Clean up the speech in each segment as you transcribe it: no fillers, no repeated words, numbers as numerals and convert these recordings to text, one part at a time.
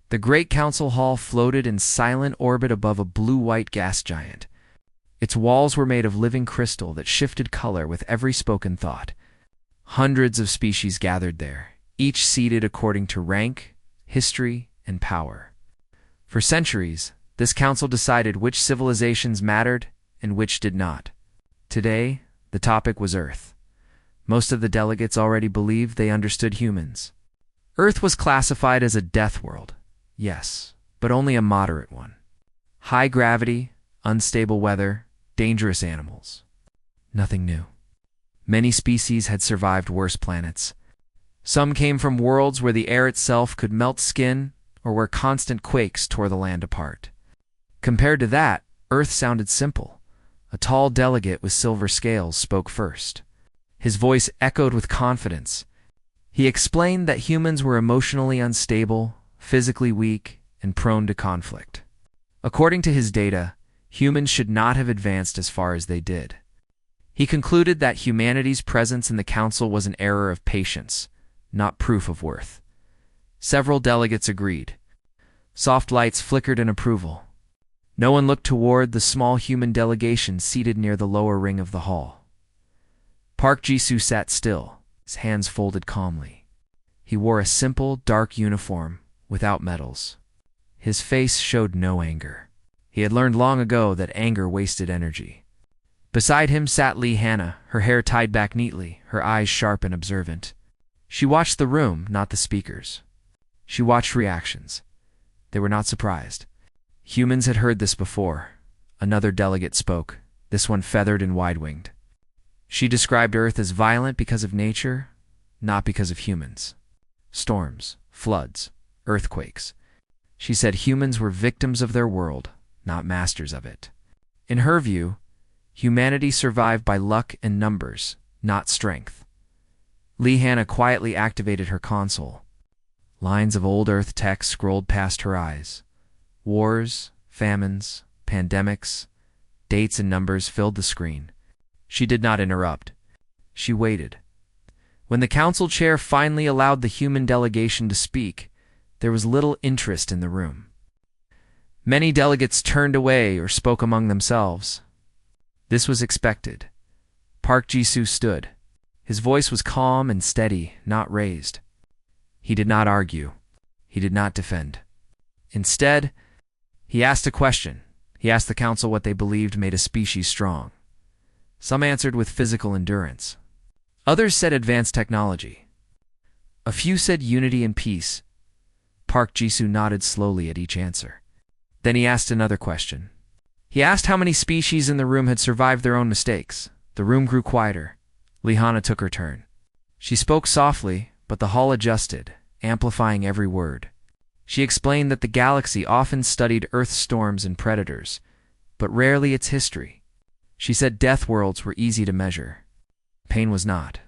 The great council hall floated in silent orbit above a blue-white gas giant. Its walls were made of living crystal that shifted color with every spoken thought. Hundreds of species gathered there, each seated according to rank, history, and power. For centuries, this council decided which civilizations mattered and which did not. Today, the topic was Earth. Most of the delegates already believed they understood humans. Earth was classified as a death world, yes, but only a moderate one. High gravity, unstable weather, dangerous animals. Nothing new. Many species had survived worse planets. Some came from worlds where the air itself could melt skin or where constant quakes tore the land apart. Compared to that, Earth sounded simple. A tall delegate with silver scales spoke first. His voice echoed with confidence. He explained that humans were emotionally unstable, physically weak, and prone to conflict. According to his data, humans should not have advanced as far as they did. He concluded that humanity's presence in the council was an error of patience, not proof of worth. Several delegates agreed. Soft lights flickered in approval. No one looked toward the small human delegation seated near the lower ring of the hall. Park Jisoo sat still, his hands folded calmly. He wore a simple, dark uniform, without medals. His face showed no anger. He had learned long ago that anger wasted energy. Beside him sat Lee Hannah, her hair tied back neatly, her eyes sharp and observant. She watched the room, not the speakers. She watched reactions. They were not surprised. Humans had heard this before. Another delegate spoke, this one feathered and wide-winged. She described Earth as violent because of nature, not because of humans. Storms, floods, earthquakes. She said humans were victims of their world, not masters of it. In her view, humanity survived by luck and numbers, not strength. Lee Hannah quietly activated her console. Lines of old Earth text scrolled past her eyes. Wars, famines, pandemics, dates and numbers filled the screen. She did not interrupt. She waited. When the council chair finally allowed the human delegation to speak, there was little interest in the room. Many delegates turned away or spoke among themselves. This was expected. Park Jisoo stood. His voice was calm and steady, not raised. He did not argue. He did not defend. Instead, he asked a question. He asked the council what they believed made a species strong. Some answered with physical endurance. Others said advanced technology. A few said unity and peace. Park Jisoo nodded slowly at each answer. Then he asked another question. He asked how many species in the room had survived their own mistakes. The room grew quieter. Lee Hannah took her turn. She spoke softly, but the hall adjusted, amplifying every word. She explained that the galaxy often studied Earth's storms and predators, but rarely its history. She said Deathworlds were easy to measure. Pain was not.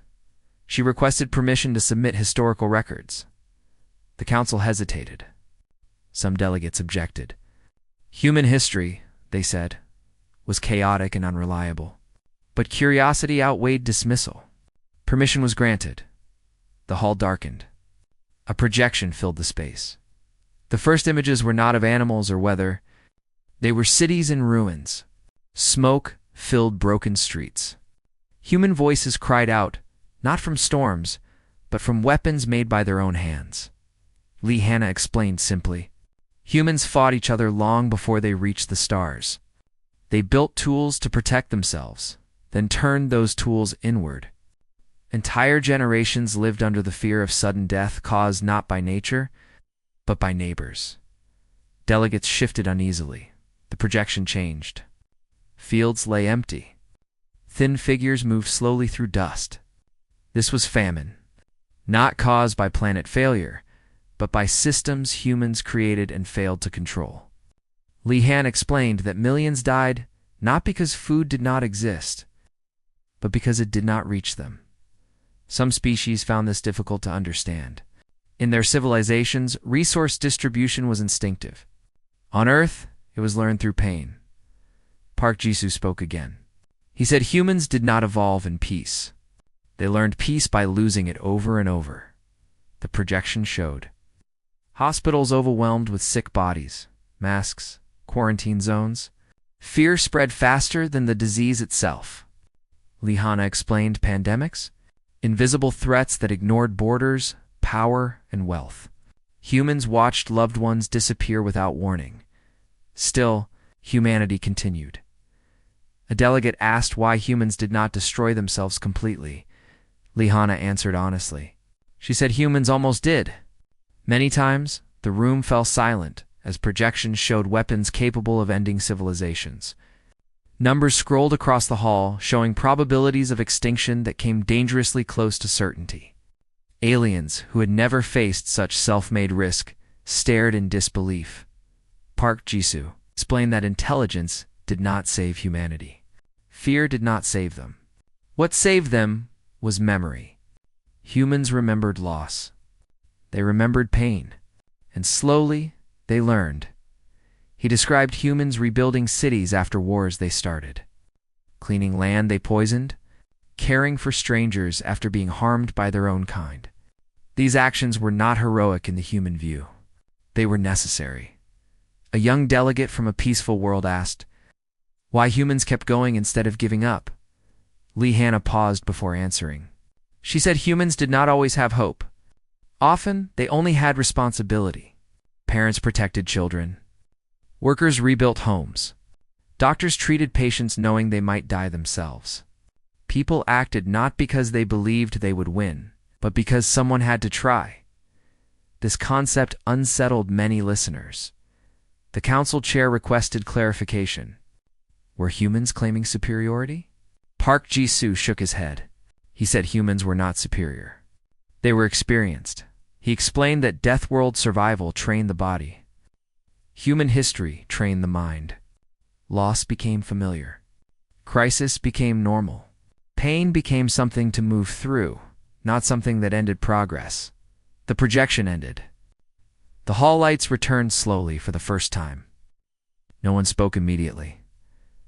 She requested permission to submit historical records. The council hesitated. Some delegates objected. Human history, they said, was chaotic and unreliable. But curiosity outweighed dismissal. Permission was granted. The hall darkened. A projection filled the space. The first images were not of animals or weather. They were cities in ruins. Smoke filled broken streets. Human voices cried out, not from storms, but from weapons made by their own hands. Lee Hannah explained simply. Humans fought each other long before they reached the stars. They built tools to protect themselves, then turned those tools inward. Entire generations lived under the fear of sudden death caused not by nature, but by neighbors. Delegates shifted uneasily. The projection changed. Fields lay empty. Thin figures moved slowly through dust. This was famine, not caused by planet failure, but by systems humans created and failed to control. Lee Hannah explained that millions died not because food did not exist, but because it did not reach them. Some species found this difficult to understand. In their civilizations, resource distribution was instinctive. On Earth, it was learned through pain. Park Jisoo spoke again. He said humans did not evolve in peace. They learned peace by losing it over and over. The projection showed. Hospitals overwhelmed with sick bodies, masks, quarantine zones. Fear spread faster than the disease itself. Lihanna explained pandemics, invisible threats that ignored borders, power, and wealth. Humans watched loved ones disappear without warning. Still, humanity continued. A delegate asked why humans did not destroy themselves completely. Lihanna answered honestly. She said humans almost did. Many times, the room fell silent as projections showed weapons capable of ending civilizations. Numbers scrolled across the hall, showing probabilities of extinction that came dangerously close to certainty. Aliens, who had never faced such self-made risk, stared in disbelief. Park Jisoo explained that intelligence did not save humanity. Fear did not save them. What saved them was memory. Humans remembered loss. They remembered pain. And slowly, they learned. He described humans rebuilding cities after wars they started, cleaning land they poisoned, caring for strangers after being harmed by their own kind. These actions were not heroic in the human view. They were necessary. A young delegate from a peaceful world asked, why humans kept going instead of giving up. Lihanna paused before answering. She said humans did not always have hope. Often, they only had responsibility. Parents protected children. Workers rebuilt homes. Doctors treated patients knowing they might die themselves. People acted not because they believed they would win, but because someone had to try. This concept unsettled many listeners. The council chair requested clarification. Were humans claiming superiority? Park Jisoo shook his head. He said humans were not superior. They were experienced. He explained that Deathworld survival trained the body. Human history trained the mind. Loss became familiar. Crisis became normal. Pain became something to move through, not something that ended progress. The projection ended. The hall lights returned slowly for the first time. No one spoke immediately.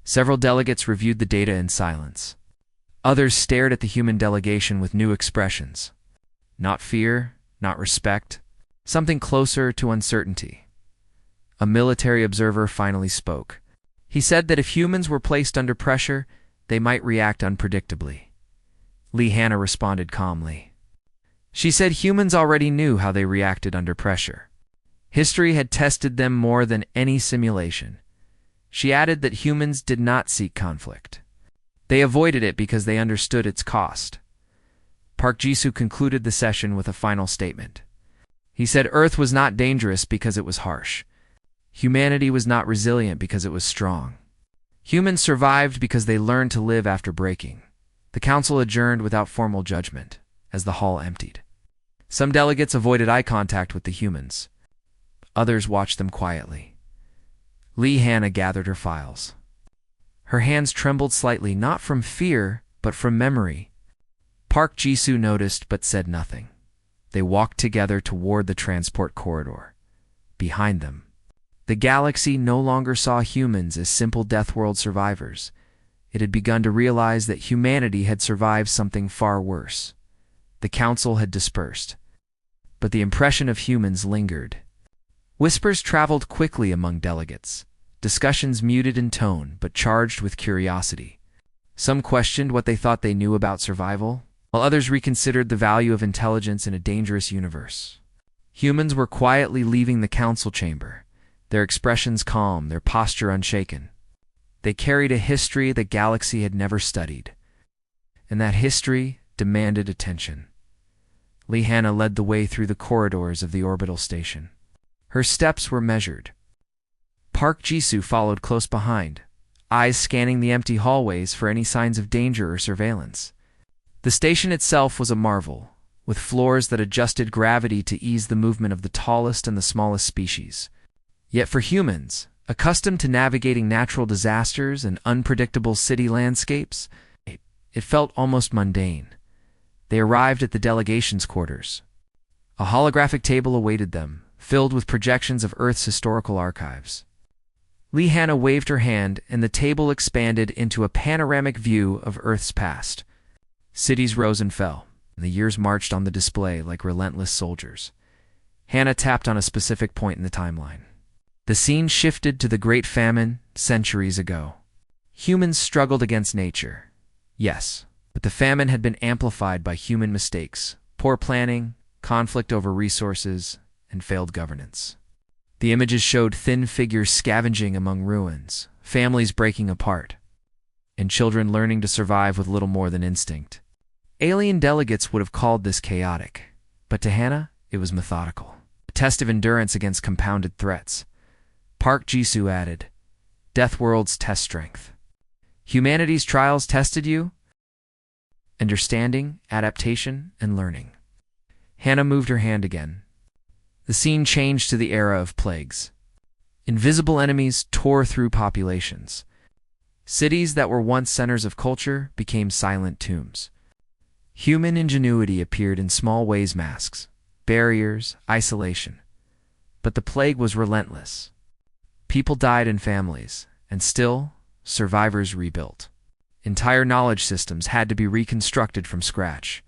Several delegates reviewed the data in silence. Others stared at the human delegation with new expressions. Not fear, not respect, something closer to uncertainty. A military observer finally spoke. He said that if humans were placed under pressure, they might react unpredictably. Lihanna responded calmly. She said humans already knew how they reacted under pressure. History had tested them more than any simulation. She added that humans did not seek conflict. They avoided it because they understood its cost. Park Jisoo concluded the session with a final statement. He said Earth was not dangerous because it was harsh. Humanity was not resilient because it was strong. Humans survived because they learned to live after breaking. The council adjourned without formal judgment, as the hall emptied. Some delegates avoided eye contact with the humans. Others watched them quietly. Lihanna gathered her files. Her hands trembled slightly, not from fear, but from memory. Park Jisoo noticed but said nothing. They walked together toward the transport corridor. Behind them, the galaxy no longer saw humans as simple Deathworld survivors. It had begun to realize that humanity had survived something far worse. The council had dispersed, but the impression of humans lingered. Whispers traveled quickly among delegates, discussions muted in tone but charged with curiosity. Some questioned what they thought they knew about survival, while others reconsidered the value of intelligence in a dangerous universe. Humans were quietly leaving the council chamber, their expressions calm, their posture unshaken. They carried a history the galaxy had never studied, and that history demanded attention. Lihanna led the way through the corridors of the orbital station. Her steps were measured. Park Jisoo followed close behind, eyes scanning the empty hallways for any signs of danger or surveillance. The station itself was a marvel, with floors that adjusted gravity to ease the movement of the tallest and the smallest species. Yet for humans, accustomed to navigating natural disasters and unpredictable city landscapes, it felt almost mundane. They arrived at the delegation's quarters. A holographic table awaited them, filled with projections of Earth's historical archives. Lihanna waved her hand, and the table expanded into a panoramic view of Earth's past. Cities rose and fell, and the years marched on the display like relentless soldiers. Hannah tapped on a specific point in the timeline. The scene shifted to the Great Famine centuries ago. Humans struggled against nature. Yes, but the famine had been amplified by human mistakes, poor planning, conflict over resources, and failed governance. The images showed thin figures scavenging among ruins, families breaking apart, and children learning to survive with little more than instinct. Alien delegates would have called this chaotic, but to Hannah, it was methodical. A test of endurance against compounded threats. Park Jisoo added, Deathworlds test strength. Humanity's trials tested you? Understanding, adaptation, and learning. Hannah moved her hand again. The scene changed to the era of plagues. Invisible enemies tore through populations. Cities that were once centers of culture became silent tombs. Human ingenuity appeared in small ways: masks, barriers, isolation. But the plague was relentless. People died in families, and still, survivors rebuilt. Entire knowledge systems had to be reconstructed from scratch.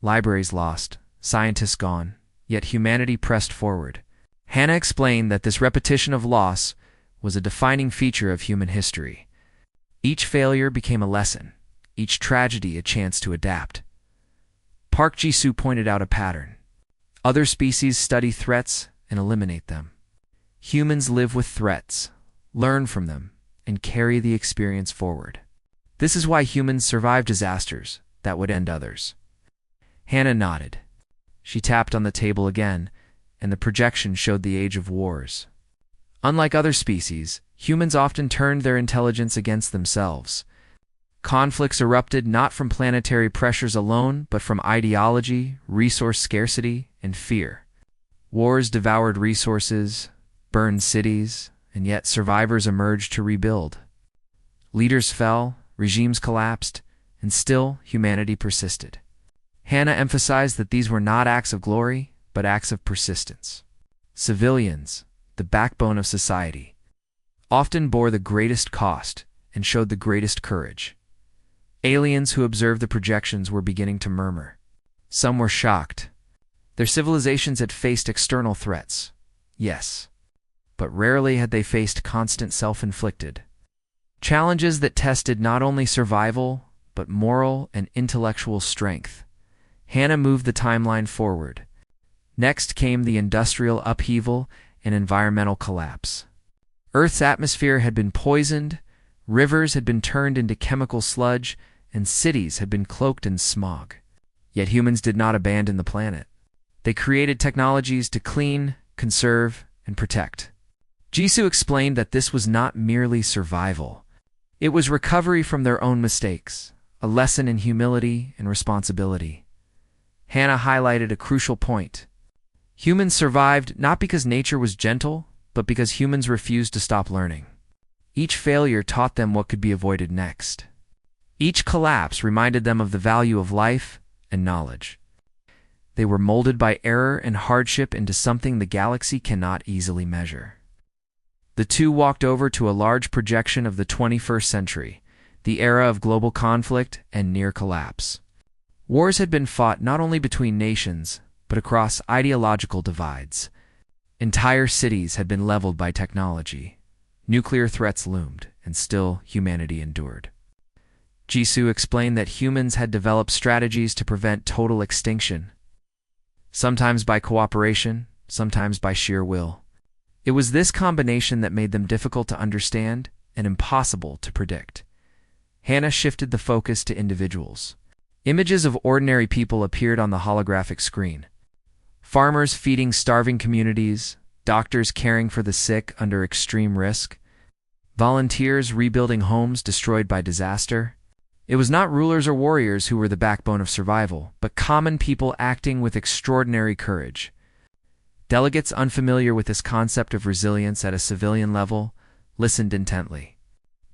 Libraries lost, scientists gone, yet humanity pressed forward. Hannah explained that this repetition of loss was a defining feature of human history. Each failure became a lesson, each tragedy a chance to adapt. Park Jisoo pointed out a pattern. Other species study threats and eliminate them. Humans live with threats, learn from them, and carry the experience forward. This is why humans survive disasters that would end others. Hannah nodded. She tapped on the table again, and the projection showed the age of wars. Unlike other species, humans often turned their intelligence against themselves. Conflicts erupted not from planetary pressures alone, but from ideology, resource scarcity, and fear. Wars devoured resources, burned cities, and yet survivors emerged to rebuild. Leaders fell, regimes collapsed, and still humanity persisted. Hannah emphasized that these were not acts of glory, but acts of persistence. Civilians, the backbone of society, often bore the greatest cost and showed the greatest courage. Aliens who observed the projections were beginning to murmur. Some were shocked. Their civilizations had faced external threats, yes, but rarely had they faced constant self-inflicted challenges that tested not only survival, but moral and intellectual strength. Hannah moved the timeline forward. Next came the industrial upheaval and environmental collapse. Earth's atmosphere had been poisoned, rivers had been turned into chemical sludge, and cities had been cloaked in smog. Yet humans did not abandon the planet. They created technologies to clean, conserve, and protect. Jisoo explained that this was not merely survival. It was recovery from their own mistakes, a lesson in humility and responsibility. Hannah highlighted a crucial point. Humans survived not because nature was gentle, but because humans refused to stop learning. Each failure taught them what could be avoided next. Each collapse reminded them of the value of life and knowledge. They were molded by error and hardship into something the galaxy cannot easily measure. The two walked over to a large projection of the 21st century, the era of global conflict and near collapse. Wars had been fought not only between nations, but across ideological divides. Entire cities had been leveled by technology. Nuclear threats loomed, and still humanity endured. Jisoo explained that humans had developed strategies to prevent total extinction, sometimes by cooperation, sometimes by sheer will. It was this combination that made them difficult to understand and impossible to predict. Hannah shifted the focus to individuals. Images of ordinary people appeared on the holographic screen. Farmers feeding starving communities, doctors caring for the sick under extreme risk, volunteers rebuilding homes destroyed by disaster. It was not rulers or warriors who were the backbone of survival, but common people acting with extraordinary courage. Delegates unfamiliar with this concept of resilience at a civilian level listened intently.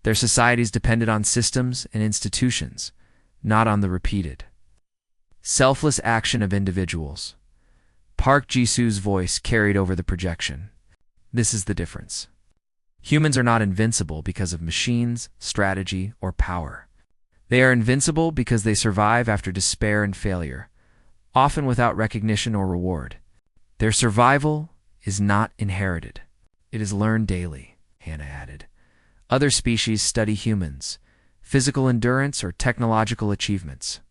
Their societies depended on systems and institutions, not on the repeated selfless action of individuals. Park Jisoo's voice carried over the projection. This is the difference. Humans are not invincible because of machines, strategy, or power. They are invincible because they survive after despair and failure, often without recognition or reward. Their survival is not inherited. It is learned daily, Hannah added. Other species study humans, physical endurance, or technological achievements.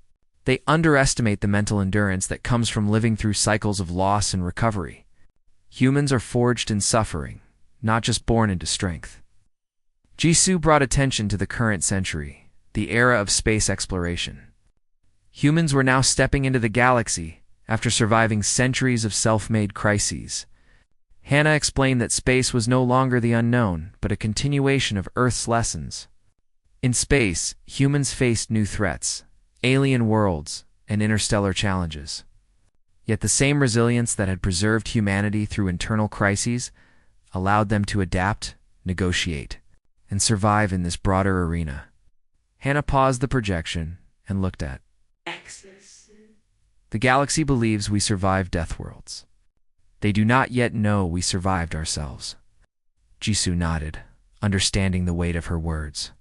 They underestimate the mental endurance that comes from living through cycles of loss and recovery. Humans are forged in suffering, not just born into strength. Jisoo brought attention to the current century, the era of space exploration. Humans were now stepping into the galaxy after surviving centuries of self-made crises. Hannah explained that space was no longer the unknown, but a continuation of Earth's lessons. In space, humans faced new threats, alien worlds, and interstellar challenges. Yet the same resilience that had preserved humanity through internal crises allowed them to adapt, negotiate, and survive in this broader arena. Hannah paused the projection and looked at. The galaxy believes we survived Deathworlds. They do not yet know we survived ourselves. Jisoo nodded, understanding the weight of her words.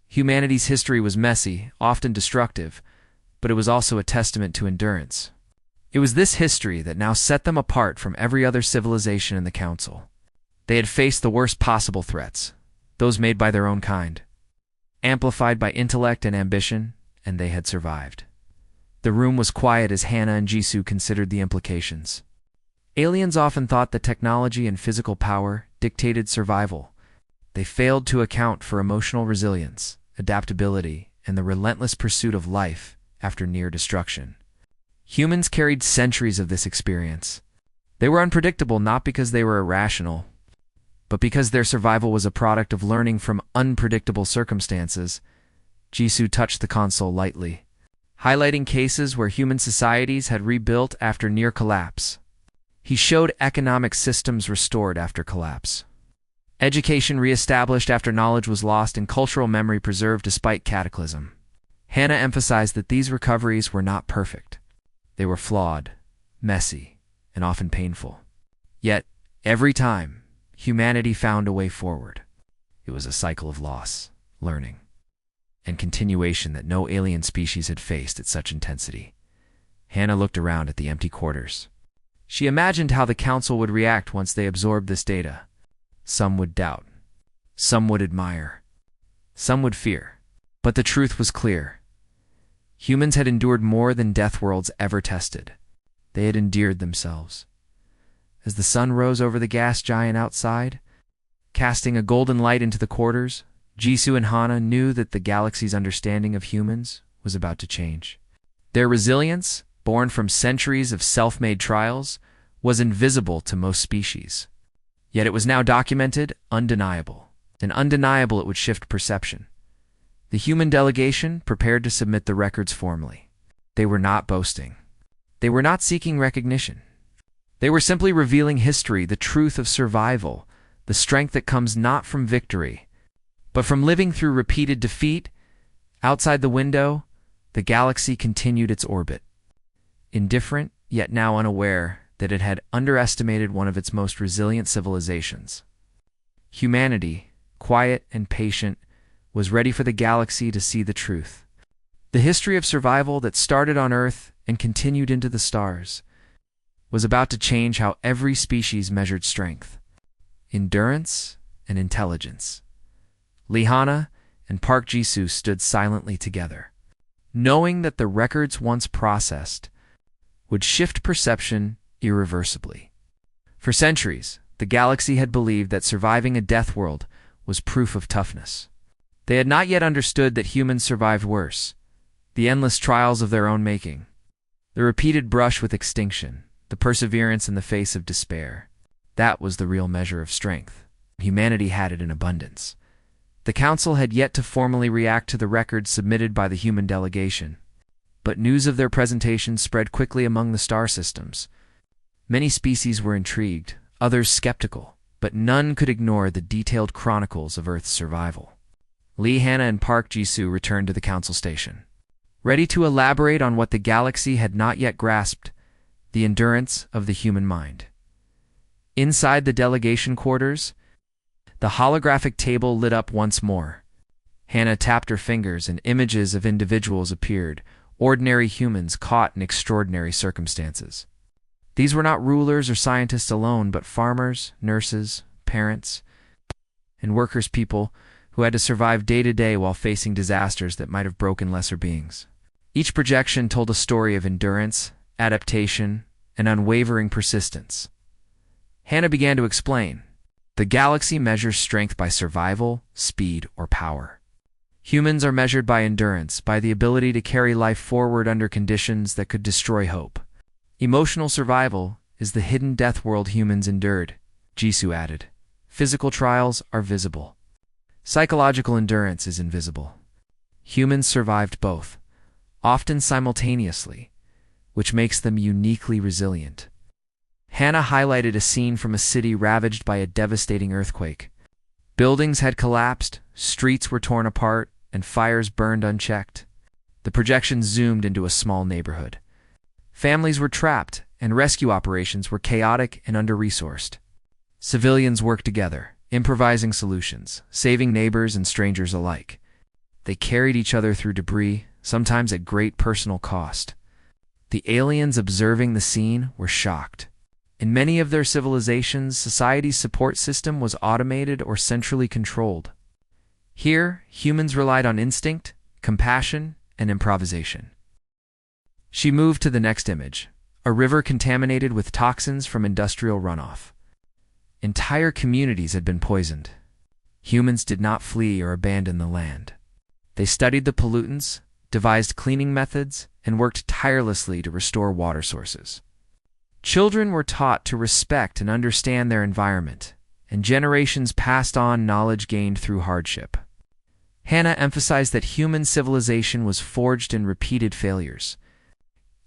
Humanity's history was messy, often destructive, but it was also a testament to endurance. It was this history that now set them apart from every other civilization in the Council. They had faced the worst possible threats, those made by their own kind, amplified by intellect and ambition, and they had survived. The room was quiet as Hannah and Jisoo considered the implications. Aliens often thought that technology and physical power dictated survival. They failed to account for emotional resilience, adaptability, and the relentless pursuit of life after near destruction. Humans carried centuries of this experience. They were unpredictable not because they were irrational, but because their survival was a product of learning from unpredictable circumstances. Jisoo touched the console lightly, highlighting cases where human societies had rebuilt after near collapse. He showed economic systems restored after collapse, education reestablished after knowledge was lost, and cultural memory preserved despite cataclysm. Hannah emphasized that these recoveries were not perfect. They were flawed, messy, and often painful. Yet, every time, humanity found a way forward. It was a cycle of loss, learning, and continuation that no alien species had faced at such intensity. Hannah looked around at the empty quarters. She imagined how the Council would react once they absorbed this data. Some would doubt. Some would admire. Some would fear. But the truth was clear. Humans had endured more than Deathworlds ever tested. They had endeared themselves. As the sun rose over the gas giant outside, casting a golden light into the quarters, Jisoo and Hannah knew that the galaxy's understanding of humans was about to change. Their resilience, born from centuries of self-made trials, was invisible to most species. Yet it was now documented, undeniable. And undeniable it would shift perception. The human delegation prepared to submit the records formally. They were not boasting. They were not seeking recognition. They were simply revealing history, the truth of survival, the strength that comes not from victory, but from living through repeated defeat. Outside the window, the galaxy continued its orbit. Indifferent, yet now unaware that it had underestimated one of its most resilient civilizations. Humanity, quiet and patient, was ready for the galaxy to see the truth. The history of survival that started on Earth and continued into the stars was about to change how every species measured strength, endurance, and intelligence. Hannah and Park Jisoo stood silently together, knowing that the records once processed would shift perception irreversibly. For centuries, the galaxy had believed that surviving a death world was proof of toughness. They had not yet understood that humans survived worse, the endless trials of their own making, the repeated brush with extinction, the perseverance in the face of despair. That was the real measure of strength. Humanity had it in abundance. The Council had yet to formally react to the records submitted by the human delegation, but news of their presentation spread quickly among the star systems. Many species were intrigued, others skeptical, but none could ignore the detailed chronicles of Earth's survival. Hannah and Park Jisoo returned to the Council station, ready to elaborate on what the galaxy had not yet grasped, the endurance of the human mind. Inside the delegation quarters, the holographic table lit up once more. Hannah tapped her fingers and images of individuals appeared, ordinary humans caught in extraordinary circumstances. These were not rulers or scientists alone, but farmers, nurses, parents, and workers' people who had to survive day to day while facing disasters that might have broken lesser beings. Each projection told a story of endurance, adaptation, and unwavering persistence. Hannah began to explain. The galaxy measures strength by survival, speed, or power. Humans are measured by endurance, by the ability to carry life forward under conditions that could destroy hope. Emotional survival is the hidden death world humans endured, Jisoo added. Physical trials are visible. Psychological endurance is invisible. Humans survived both, often simultaneously, which makes them uniquely resilient. Hannah highlighted a scene from a city ravaged by a devastating earthquake. Buildings had collapsed, streets were torn apart, and fires burned unchecked. The projection zoomed into a small neighborhood. Families were trapped, and rescue operations were chaotic and under-resourced. Civilians worked together, improvising solutions, saving neighbors and strangers alike. They carried each other through debris, sometimes at great personal cost. The aliens observing the scene were shocked. In many of their civilizations, society's support system was automated or centrally controlled. Here, humans relied on instinct, compassion, and improvisation. She moved to the next image, a river contaminated with toxins from industrial runoff. Entire communities had been poisoned. Humans did not flee or abandon the land. They studied the pollutants, devised cleaning methods, and worked tirelessly to restore water sources. Children were taught to respect and understand their environment, and generations passed on knowledge gained through hardship. Hannah emphasized that human civilization was forged in repeated failures,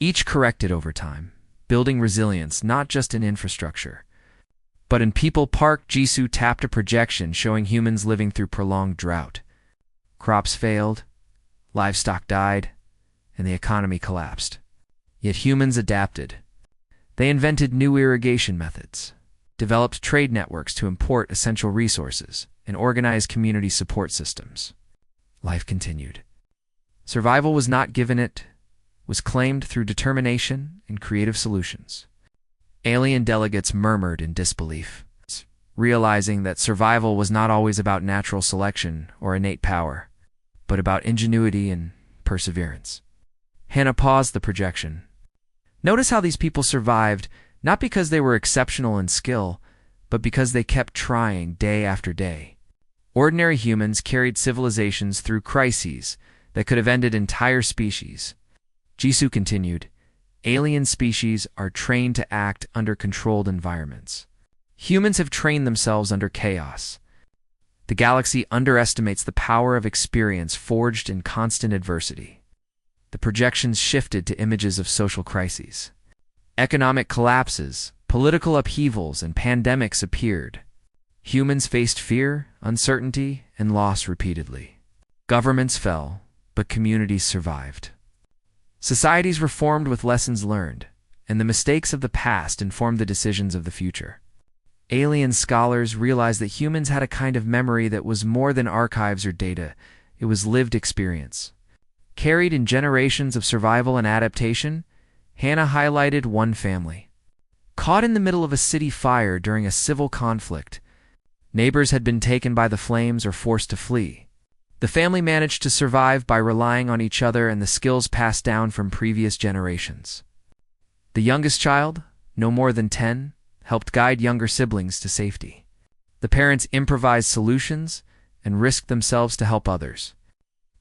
each corrected over time, building resilience not just in infrastructure, but in people. Park Jisoo tapped a projection showing humans living through prolonged drought. Crops failed, livestock died, and the economy collapsed. Yet humans adapted. They invented new irrigation methods, developed trade networks to import essential resources, and organized community support systems. Life continued. Survival was not given, it was claimed through determination and creative solutions. Alien delegates murmured in disbelief, realizing that survival was not always about natural selection or innate power, but about ingenuity and perseverance. Hannah paused the projection. Notice how these people survived, not because they were exceptional in skill, but because they kept trying day after day. Ordinary humans carried civilizations through crises that could have ended entire species. Jisoo continued, alien species are trained to act under controlled environments. Humans have trained themselves under chaos. The galaxy underestimates the power of experience forged in constant adversity. The projections shifted to images of social crises. Economic collapses, political upheavals, and pandemics appeared. Humans faced fear, uncertainty, and loss repeatedly. Governments fell, but communities survived. Societies reformed with lessons learned, and the mistakes of the past informed the decisions of the future. Alien scholars realized that humans had a kind of memory that was more than archives or data. It was lived experience. Carried in generations of survival and adaptation, Hannah highlighted one family. Caught in the middle of a city fire during a civil conflict, neighbors had been taken by the flames or forced to flee. The family managed to survive by relying on each other and the skills passed down from previous generations. The youngest child, no more than 10, helped guide younger siblings to safety. The parents improvised solutions and risked themselves to help others.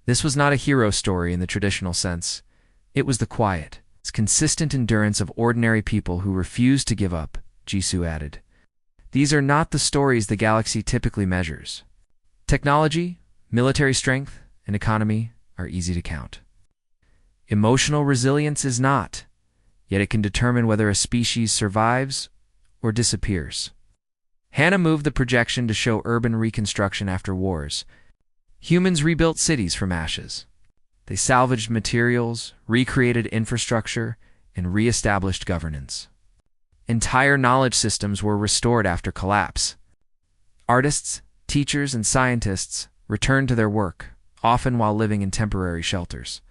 This was not a hero story in the traditional sense. It was the quiet, consistent endurance of ordinary people who refused to give up, Jisoo added. These are not the stories the galaxy typically measures. Technology, military strength, and economy are easy to count. Emotional resilience is not, yet it can determine whether a species survives or disappears. Hannah moved the projection to show urban reconstruction after wars. Humans rebuilt cities from ashes. They salvaged materials, recreated infrastructure, and re-established governance. Entire knowledge systems were restored after collapse. Artists, teachers, and scientists returned to their work, often while living in temporary shelters.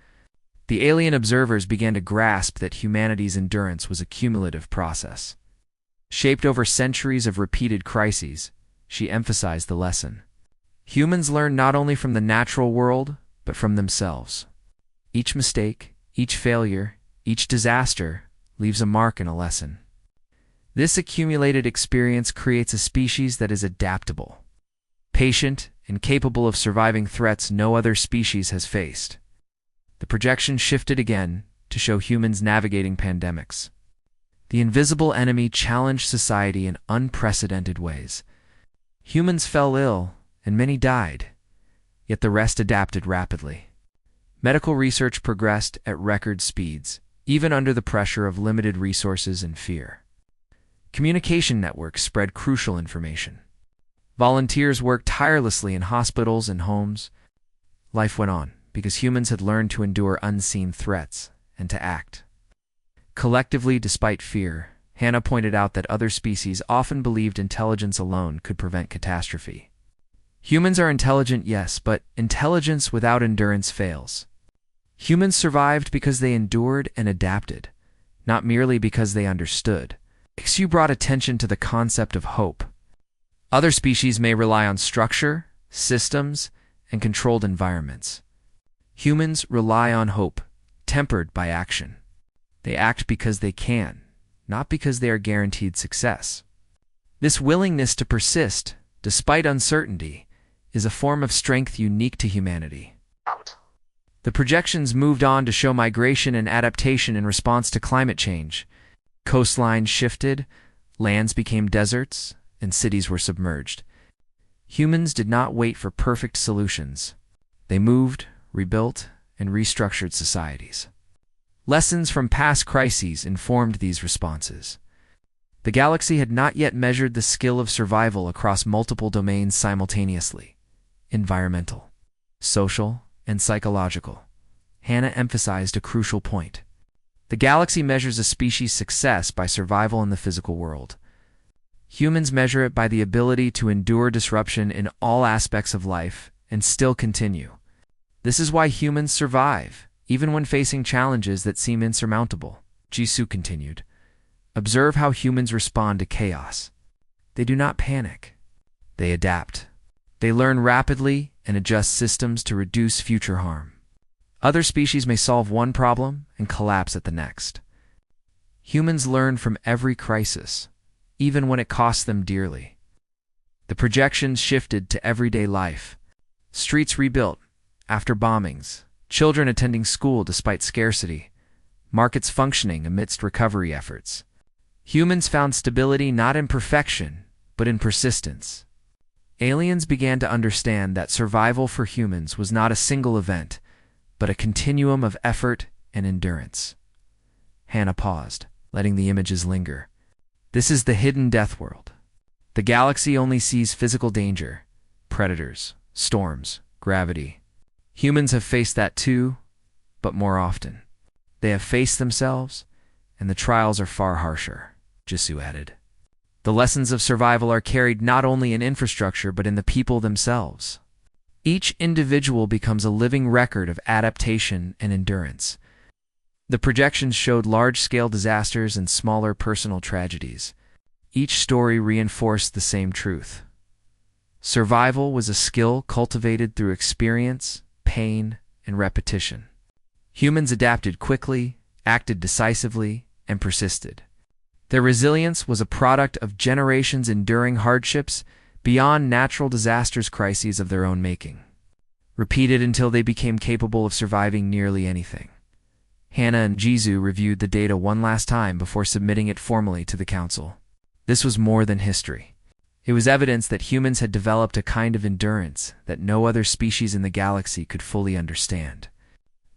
The alien observers began to grasp that humanity's endurance was a cumulative process. Shaped over centuries of repeated crises, she emphasized the lesson. Humans learn not only from the natural world, but from themselves. Each mistake, each failure, each disaster leaves a mark and a lesson. This accumulated experience creates a species that is adaptable, patient, and capable of surviving threats no other species has faced. The projection shifted again to show humans navigating pandemics. The invisible enemy challenged society in unprecedented ways. Humans fell ill, and many died, yet the rest adapted rapidly. Medical research progressed at record speeds, even under the pressure of limited resources and fear. Communication networks spread crucial information. Volunteers worked tirelessly in hospitals and homes. Life went on, because humans had learned to endure unseen threats and to act. Collectively, despite fear, Hannah pointed out that other species often believed intelligence alone could prevent catastrophe. Humans are intelligent, yes, but intelligence without endurance fails. Humans survived because they endured and adapted, not merely because they understood. XU brought attention to the concept of hope. Other species may rely on structure, systems, and controlled environments. Humans rely on hope, tempered by action. They act because they can, not because they are guaranteed success. This willingness to persist, despite uncertainty, is a form of strength unique to humanity. The projections moved on to show migration and adaptation in response to climate change. Coastlines shifted, lands became deserts, and cities were submerged. Humans did not wait for perfect solutions. They moved, rebuilt, and restructured societies. Lessons from past crises informed these responses. The galaxy had not yet measured the skill of survival across multiple domains simultaneously: environmental, social, and psychological. Hannah emphasized a crucial point. The galaxy measures a species' success by survival in the physical world. Humans measure it by the ability to endure disruption in all aspects of life and still continue. This is why humans survive, even when facing challenges that seem insurmountable. Jisoo continued. Observe how humans respond to chaos. They do not panic. They adapt. They learn rapidly and adjust systems to reduce future harm. Other species may solve one problem and collapse at the next. Humans learn from every crisis, even when it costs them dearly. The projections shifted to everyday life. Streets rebuilt after bombings, children attending school despite scarcity, markets functioning amidst recovery efforts. Humans found stability not in perfection, but in persistence. Aliens began to understand that survival for humans was not a single event, but a continuum of effort and endurance. Hannah paused, letting the images linger. This is the hidden Deathworld. The galaxy only sees physical danger, predators, storms, gravity. Humans have faced that too, but more often. They have faced themselves, and the trials are far harsher, Jisoo added. The lessons of survival are carried not only in infrastructure but in the people themselves. Each individual becomes a living record of adaptation and endurance. The projections showed large-scale disasters and smaller personal tragedies. Each story reinforced the same truth. Survival was a skill cultivated through experience, pain, and repetition. Humans adapted quickly, acted decisively, and persisted. Their resilience was a product of generations enduring hardships beyond natural disasters, crises of their own making, repeated until they became capable of surviving nearly anything. Hannah and Jisoo reviewed the data one last time before submitting it formally to the council. This was more than history. It was evidence that humans had developed a kind of endurance that no other species in the galaxy could fully understand.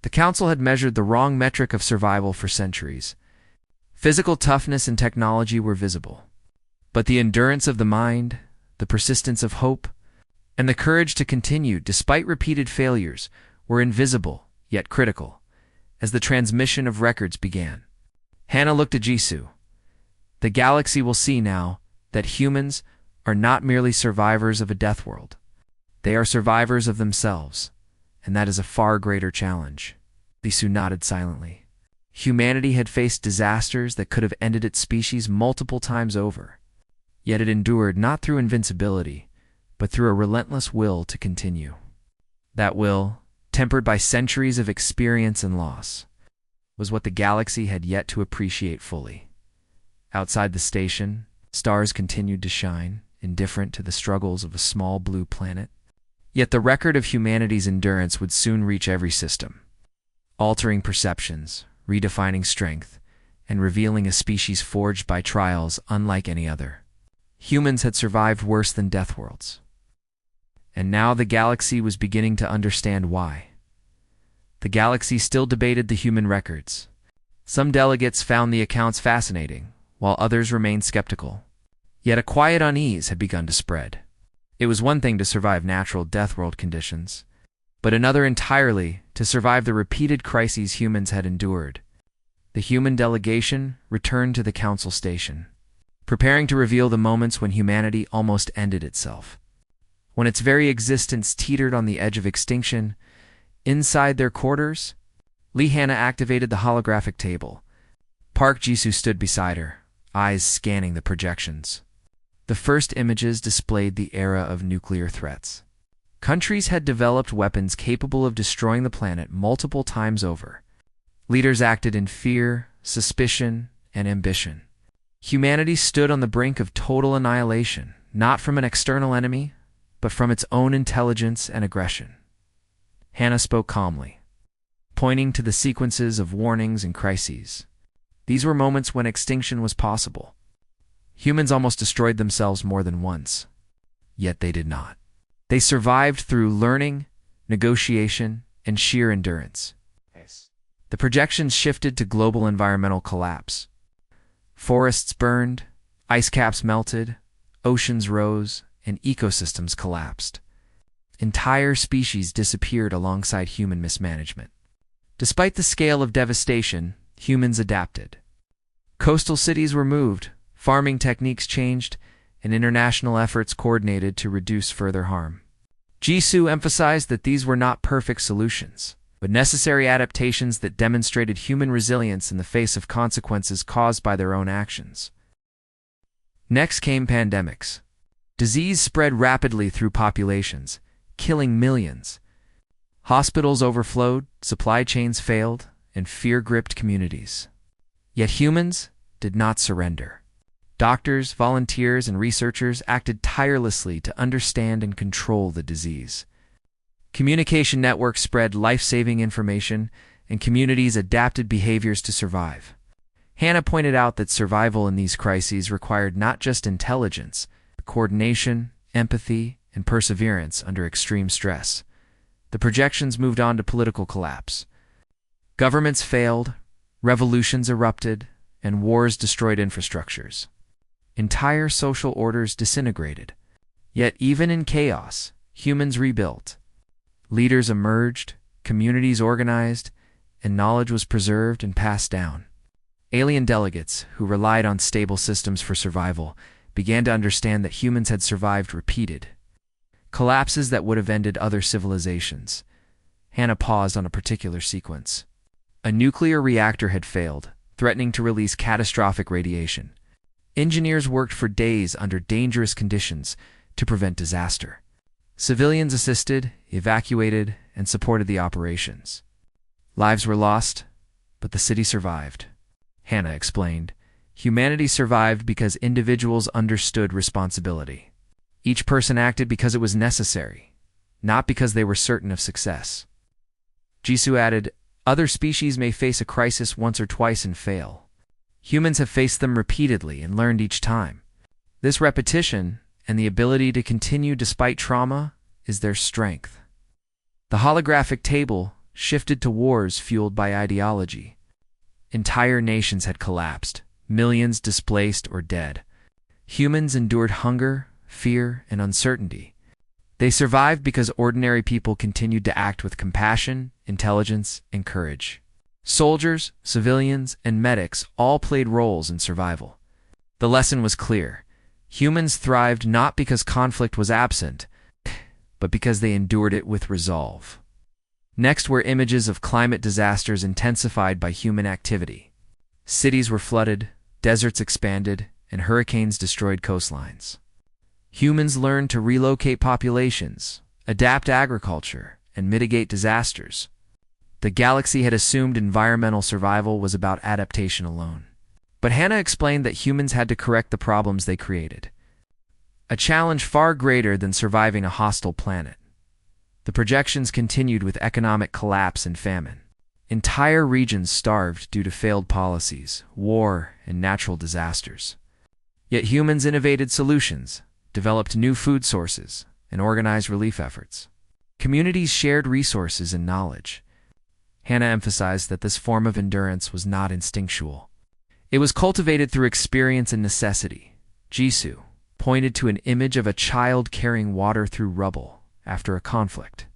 The council had measured the wrong metric of survival for centuries. Physical toughness and technology were visible, but the endurance of the mind, the persistence of hope, and the courage to continue despite repeated failures were invisible yet critical. As the transmission of records began, Hannah looked at Jisoo. The galaxy will see now that humans are not merely survivors of a death world. They are survivors of themselves, and that is a far greater challenge. Lisu nodded silently. Humanity had faced disasters that could have ended its species multiple times over. Yet it endured not through invincibility, but through a relentless will to continue. That will, tempered by centuries of experience and loss, was what the galaxy had yet to appreciate fully. Outside the station, stars continued to shine, indifferent to the struggles of a small blue planet. Yet the record of humanity's endurance would soon reach every system, altering perceptions, redefining strength, and revealing a species forged by trials unlike any other. Humans had survived worse than Deathworlds. And now the galaxy was beginning to understand why. The galaxy still debated the human records. Some delegates found the accounts fascinating, while others remained skeptical. Yet a quiet unease had begun to spread. It was one thing to survive natural Deathworld conditions, but another entirely to survive the repeated crises humans had endured. The human delegation returned to the council station, preparing to reveal the moments when humanity almost ended itself. When its very existence teetered on the edge of extinction, inside their quarters, Hanna activated the holographic table. Park Jisoo stood beside her, eyes scanning the projections. The first images displayed the era of nuclear threats. Countries had developed weapons capable of destroying the planet multiple times over. Leaders acted in fear, suspicion, and ambition. Humanity stood on the brink of total annihilation, not from an external enemy, but from its own intelligence and aggression. Hannah spoke calmly, pointing to the sequences of warnings and crises. These were moments when extinction was possible. Humans almost destroyed themselves more than once. Yet they did not. They survived through learning, negotiation, and sheer endurance. The projections shifted to global environmental collapse. Forests burned, ice caps melted, oceans rose, and ecosystems collapsed. Entire species disappeared alongside human mismanagement. Despite the scale of devastation, humans adapted. Coastal cities were moved, farming techniques changed, and international efforts coordinated to reduce further harm. Jisoo emphasized that these were not perfect solutions, but necessary adaptations that demonstrated human resilience in the face of consequences caused by their own actions. Next came pandemics. Disease spread rapidly through populations, killing millions. Hospitals overflowed, supply chains failed, and fear gripped communities. Yet humans did not surrender. Doctors, volunteers, and researchers acted tirelessly to understand and control the disease. Communication networks spread life-saving information, and communities adapted behaviors to survive. Hannah pointed out that survival in these crises required not just intelligence, but coordination, empathy, and perseverance under extreme stress. The projections moved on to political collapse. Governments failed, revolutions erupted, and wars destroyed infrastructures. Entire social orders disintegrated. Yet even in chaos, humans rebuilt. Leaders emerged, communities organized, and knowledge was preserved and passed down. Alien delegates, who relied on stable systems for survival, began to understand that humans had survived repeated collapses that would have ended other civilizations. Hannah paused on a particular sequence. A nuclear reactor had failed, threatening to release catastrophic radiation. Engineers worked for days under dangerous conditions to prevent disaster. Civilians assisted, evacuated, and supported the operations. Lives were lost, but the city survived. Hannah explained. Humanity survived because individuals understood responsibility. Each person acted because it was necessary, not because they were certain of success. Jisoo added, other species may face a crisis once or twice and fail. Humans have faced them repeatedly and learned each time. This repetition and the ability to continue despite trauma is their strength. The holographic table shifted to wars fueled by ideology. Entire nations had collapsed, millions displaced or dead. Humans endured hunger, fear, and uncertainty. They survived because ordinary people continued to act with compassion, intelligence, and courage. Soldiers, civilians, and medics all played roles in survival. The lesson was clear. Humans thrived not because conflict was absent, but because they endured it with resolve. Next were images of climate disasters intensified by human activity. Cities were flooded, deserts expanded, and hurricanes destroyed coastlines. Humans learned to relocate populations, adapt agriculture, and mitigate disasters. The galaxy had assumed environmental survival was about adaptation alone. But Hannah explained that humans had to correct the problems they created, a challenge far greater than surviving a hostile planet. The projections continued with economic collapse and famine. Entire regions starved due to failed policies, war, and natural disasters. Yet humans innovated solutions, developed new food sources, and organized relief efforts. Communities shared resources and knowledge. Hannah emphasized that this form of endurance was not instinctual. It was cultivated through experience and necessity. Jisoo pointed to an image of a child carrying water through rubble after a conflict.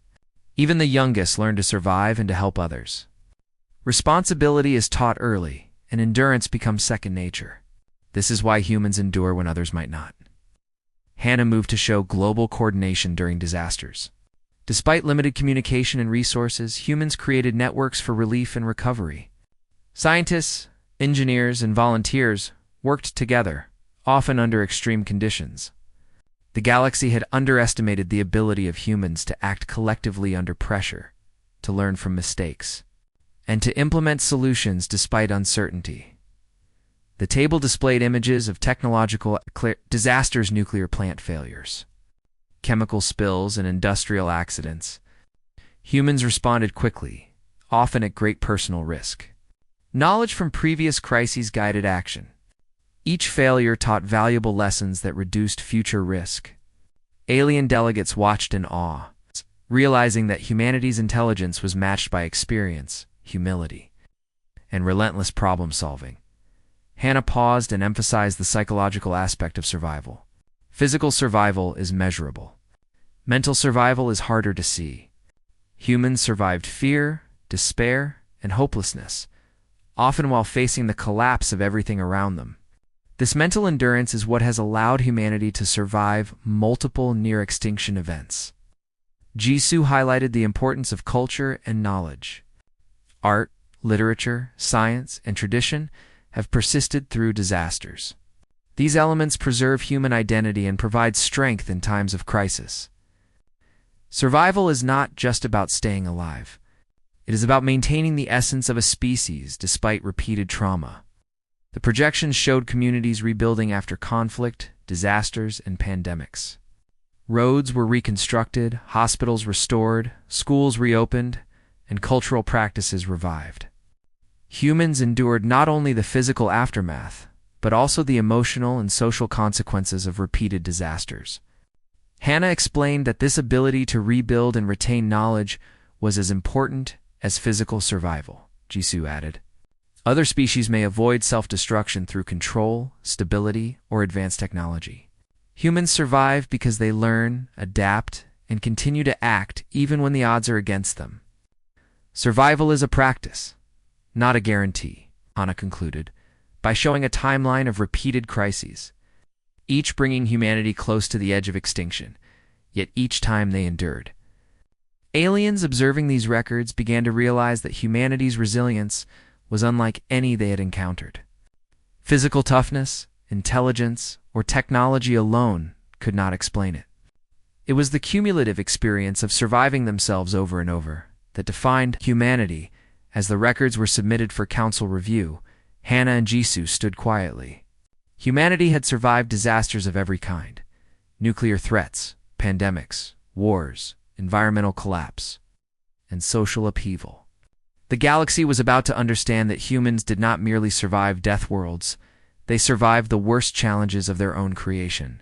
Even the youngest learned to survive and to help others. Responsibility is taught early, and endurance becomes second nature. This is why humans endure when others might not. Hannah moved to show global coordination during disasters. Despite limited communication and resources, humans created networks for relief and recovery. Scientists, engineers, and volunteers worked together, often under extreme conditions. The galaxy had underestimated the ability of humans to act collectively under pressure, to learn from mistakes, and to implement solutions despite uncertainty. The table displayed images of technological disasters, nuclear plant failures, chemical spills, and industrial accidents. Humans responded quickly, often at great personal risk. Knowledge from previous crises guided action. Each failure taught valuable lessons that reduced future risk. Alien delegates watched in awe, realizing that humanity's intelligence was matched by experience, humility, and relentless problem-solving. Hannah paused and emphasized the psychological aspect of survival. Physical survival is measurable. Mental survival is harder to see. Humans survived fear, despair, and hopelessness, often while facing the collapse of everything around them. This mental endurance is what has allowed humanity to survive multiple near-extinction events. Jisoo highlighted the importance of culture and knowledge. Art, literature, science, and tradition have persisted through disasters. These elements preserve human identity and provide strength in times of crisis. Survival is not just about staying alive. It is about maintaining the essence of a species despite repeated trauma. The projections showed communities rebuilding after conflict, disasters, and pandemics. Roads were reconstructed, hospitals restored, schools reopened, and cultural practices revived. Humans endured not only the physical aftermath, but also the emotional and social consequences of repeated disasters. Hannah explained that this ability to rebuild and retain knowledge was as important as physical survival. Jisoo added, "Other species may avoid self-destruction through control, stability, or advanced technology. Humans survive because they learn, adapt, and continue to act even when the odds are against them. Survival is a practice, not a guarantee," Hannah concluded, by showing a timeline of repeated crises, each bringing humanity close to the edge of extinction, yet each time they endured. Aliens observing these records began to realize that humanity's resilience was unlike any they had encountered. Physical toughness, intelligence, or technology alone could not explain it. It was the cumulative experience of surviving themselves over and over that defined humanity. As the records were submitted for council review, Hannah and Jisoo stood quietly. Humanity had survived disasters of every kind: nuclear threats, pandemics, wars, environmental collapse, and social upheaval. The galaxy was about to understand that humans did not merely survive Deathworlds, they survived the worst challenges of their own creation.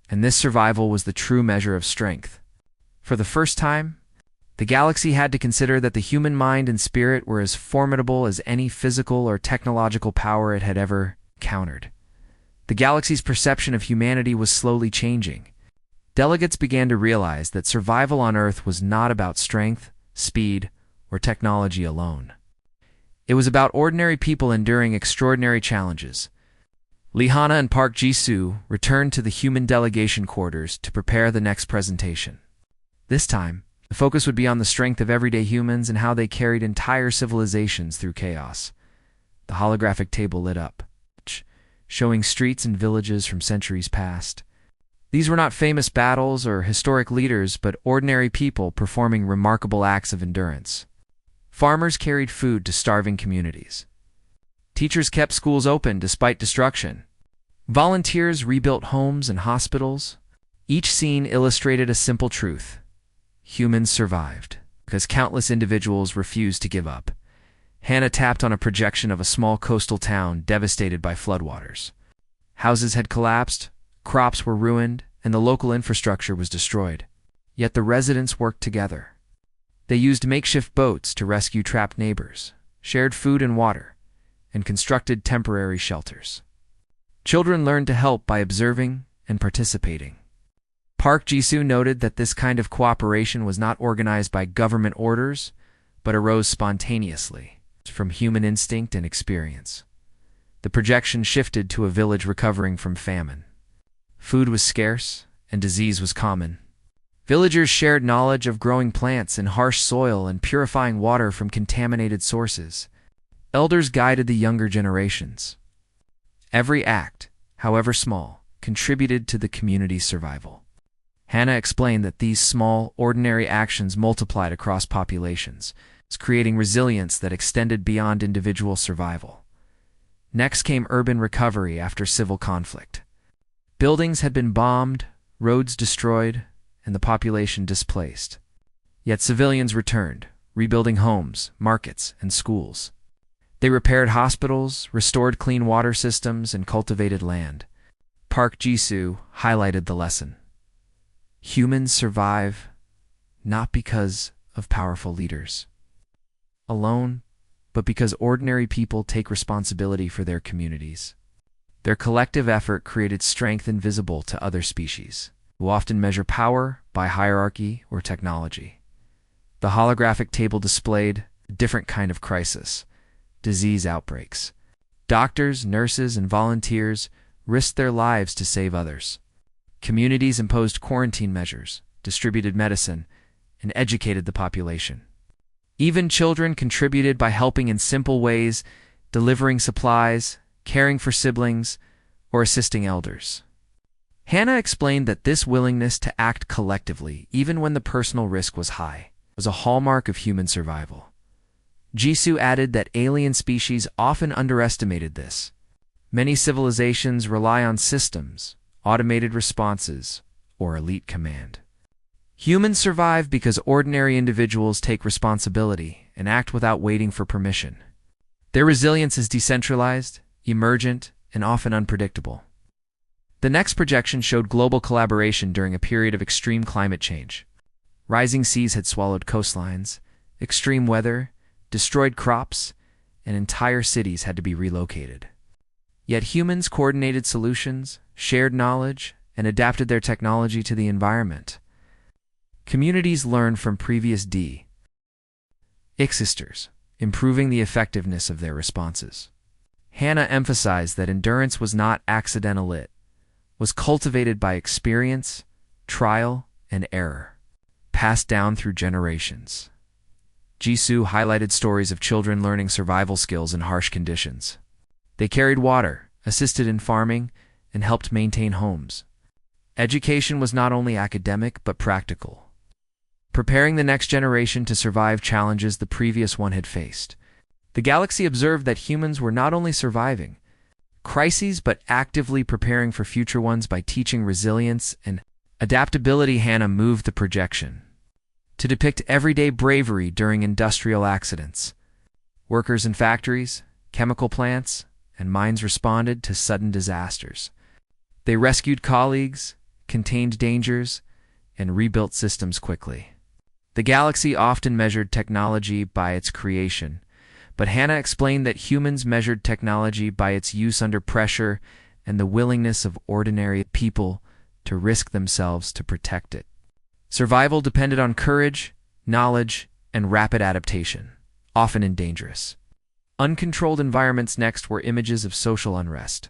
And this survival was the true measure of strength. For the first time, the galaxy had to consider that the human mind and spirit were as formidable as any physical or technological power it had ever encountered. The galaxy's perception of humanity was slowly changing. Delegates began to realize that survival on Earth was not about strength, speed, or technology alone. It was about ordinary people enduring extraordinary challenges. Hannah and Park Jisoo returned to the human delegation quarters to prepare the next presentation. This time, The focus would be on the strength of everyday humans and how they carried entire civilizations through chaos. The holographic table lit up, showing streets and villages from centuries past. These were not famous battles or historic leaders, but ordinary people performing remarkable acts of endurance. Farmers carried food to starving communities. Teachers kept schools open despite destruction. Volunteers rebuilt homes and hospitals. Each scene illustrated a simple truth. Humans survived, because countless individuals refused to give up. Hannah tapped on a projection of a small coastal town devastated by floodwaters. Houses had collapsed, crops were ruined, and the local infrastructure was destroyed. Yet the residents worked together. They used makeshift boats to rescue trapped neighbors, shared food and water, and constructed temporary shelters. Children learned to help by observing and participating. Park Jisoo noted that this kind of cooperation was not organized by government orders, but arose spontaneously from human instinct and experience. The projection shifted to a village recovering from famine. Food was scarce, and disease was common. Villagers shared knowledge of growing plants in harsh soil and purifying water from contaminated sources. Elders guided the younger generations. Every act, however small, contributed to the community's survival. Hannah explained that these small, ordinary actions multiplied across populations, creating resilience that extended beyond individual survival. Next came urban recovery after civil conflict. Buildings had been bombed, roads destroyed, and the population displaced. Yet civilians returned, rebuilding homes, markets, and schools. They repaired hospitals, restored clean water systems, and cultivated land. Park Jisoo highlighted the lesson. Humans survive not because of powerful leaders alone, but because ordinary people take responsibility for their communities. Their collective effort created strength invisible to other species, who often measure power by hierarchy or technology. The holographic table displayed a different kind of crisis: disease outbreaks. Doctors, nurses, and volunteers risked their lives to save others. Communities imposed quarantine measures, distributed medicine, and educated the population. Even children contributed by helping in simple ways, delivering supplies, caring for siblings, or assisting elders. Hannah explained that this willingness to act collectively, even when the personal risk was high, was a hallmark of human survival. Jisoo added that alien species often underestimated this. Many civilizations rely on systems, automated responses, or elite command. Humans survive because ordinary individuals take responsibility and act without waiting for permission. Their resilience is decentralized, emergent, and often unpredictable. The next projection showed global collaboration during a period of extreme climate change. Rising seas had swallowed coastlines, extreme weather destroyed crops, and entire cities had to be relocated. Yet humans coordinated solutions, shared knowledge, and adapted their technology to the environment. Communities learned from previous disasters, improving the effectiveness of their responses. Hannah emphasized that endurance was not accidental, it was cultivated by experience, trial, and error, passed down through generations. Jisoo highlighted stories of children learning survival skills in harsh conditions. They carried water, assisted in farming, and helped maintain homes. Education was not only academic but practical, preparing the next generation to survive challenges the previous one had faced. The galaxy observed that humans were not only surviving crises but actively preparing for future ones by teaching resilience and adaptability. Hannah moved the projection to depict everyday bravery during industrial accidents. Workers in factories, chemical plants, and mines responded to sudden disasters. They rescued colleagues, contained dangers, and rebuilt systems quickly. The galaxy often measured technology by its creation, but Hannah explained that humans measured technology by its use under pressure and the willingness of ordinary people to risk themselves to protect it. Survival depended on courage, knowledge, and rapid adaptation, often in dangerous, uncontrolled environments. Next were images of social unrest.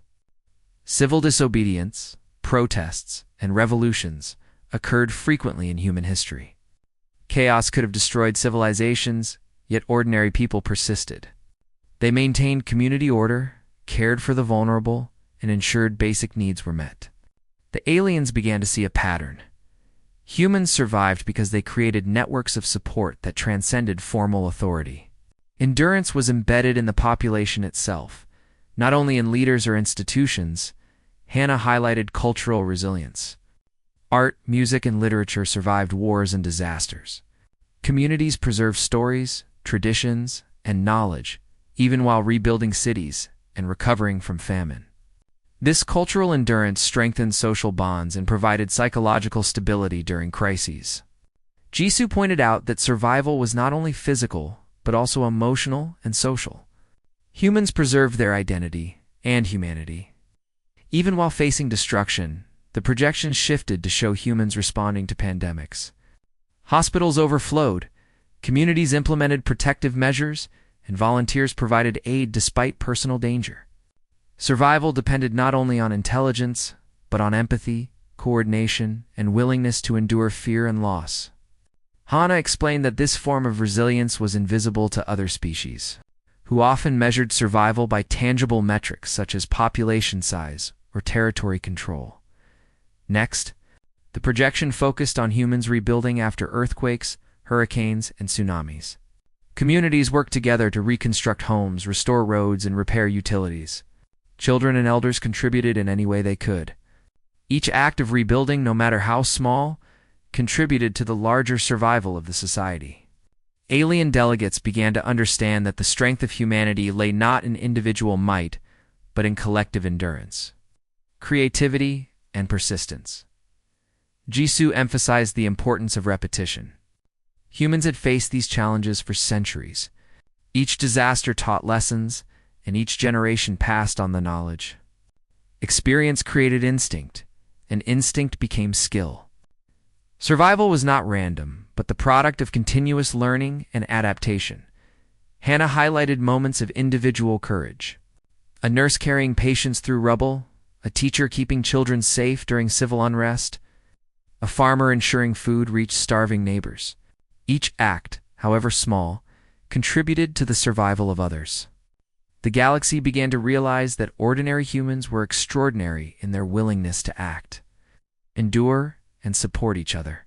Civil disobedience, protests, and revolutions occurred frequently in human history. Chaos could have destroyed civilizations, yet ordinary people persisted. They maintained community order, cared for the vulnerable, and ensured basic needs were met. The aliens began to see a pattern. Humans survived because they created networks of support that transcended formal authority. Endurance was embedded in the population itself, not only in leaders or institutions. Hannah highlighted cultural resilience. Art, music, and literature survived wars and disasters. Communities preserved stories, traditions, and knowledge, even while rebuilding cities and recovering from famine. This cultural endurance strengthened social bonds and provided psychological stability during crises. Jisoo pointed out that survival was not only physical, but also emotional and social. Humans preserved their identity and humanity. Even while facing destruction, the projections shifted to show humans responding to pandemics. Hospitals overflowed, communities implemented protective measures, and volunteers provided aid despite personal danger. Survival depended not only on intelligence, but on empathy, coordination, and willingness to endure fear and loss. Hannah explained that this form of resilience was invisible to other species, who often measured survival by tangible metrics such as population size or territory control. Next, the projection focused on humans rebuilding after earthquakes, hurricanes, and tsunamis. Communities worked together to reconstruct homes, restore roads, and repair utilities. Children and elders contributed in any way they could. Each act of rebuilding, no matter how small, contributed to the larger survival of the society. Alien delegates began to understand that the strength of humanity lay not in individual might, but in collective endurance, creativity, and persistence. Jisoo emphasized the importance of repetition. Humans had faced these challenges for centuries. Each disaster taught lessons, and each generation passed on the knowledge. Experience created instinct, and instinct became skill. Survival was not random, but the product of continuous learning and adaptation. Hannah highlighted moments of individual courage. A nurse carrying patients through rubble, a teacher keeping children safe during civil unrest, a farmer ensuring food reached starving neighbors. Each act, however small, contributed to the survival of others. The galaxy began to realize that ordinary humans were extraordinary in their willingness to act, endure, and support each other.